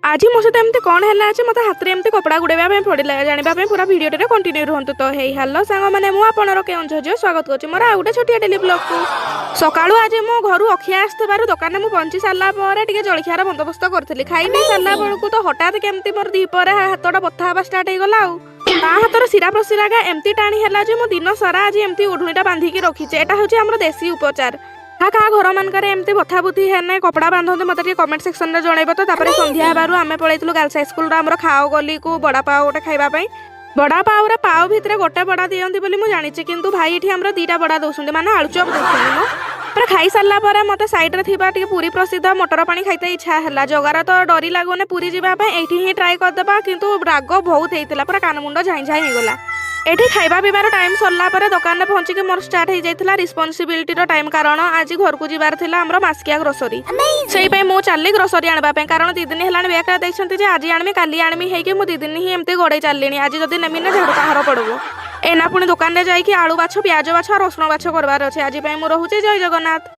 आज मो सहित एमती कौन है मत हाथ में एमती कपड़ा गुड़ाइवा पड़ा जानापी पूरा भिडियो कंटिन्यू रुहतु। तो हे हेलो सांग मैंने मुझे केउझर झील स्वागत करुँच मोर आ गए छोटिया डेली ब्लॉग को। सकाळू आज मो घर अखिया आसबार दुकान में पहुंची सारापर जलखियार बंदोबस्त करी खाई नहीं सारा बेलू तो हठात केमती मोर दीपर हाथटा बथा हाँ स्टार्ट होगला हाथर शिरा प्रशिरा एमती टाणी है मो दिन सारा आज एमती ओढ़ुणीटा बांधिकी रखीचे। यहाँ हूँ आम देशी उपचार क्या घर मानकर एमती बथा बुथी है कपड़ा बांधते मत कमेंट सेक्शन में जनइब। तो संध्या हेबार आम पलैलु गर्ल्स हाई स्कूल आम खाओ गली को बड़ा पाव गोटे खावाई बड़ा पाव पाव भितर गोटे बड़ा दिखती बोली मुझे जानी किंतु भाई ये आम दीटा बड़ा दौरान माने आलुचप दौरान पूरा खाई सारा पर मत सैड्रे थी पूरी प्रसिद्ध मटर पानी खाई इच्छा है जगार तो डरी लगुने पूरी जावाई ये ट्राए करदे किंतु राग बहुत होता पूरा कान मुंड झाई झाई होगला। एठी खाइबा पीबार टाइम सरला पर दुकान में पहुंची मोर स्टार्ट हो जाता रिस्पांसिबिलिटी टाइम कारण आज घर को जीवार थिला हमरो मास्किया ग्रोसरी से मु चली ग्रोसरी आने कारण 2 दिन है बेकरा देखते आज आनमी काली आनमी है मुझे 2 दिन ही एमती गड़े चलनी आज जब नेमी ना झाड़ू कहार पड़ब एना पुणी दुकान में जाइए आलू बाछ प्याज बाछ रसुण बाछ करवार अच्छे आज मुझे रोचे जय जगन्नाथ।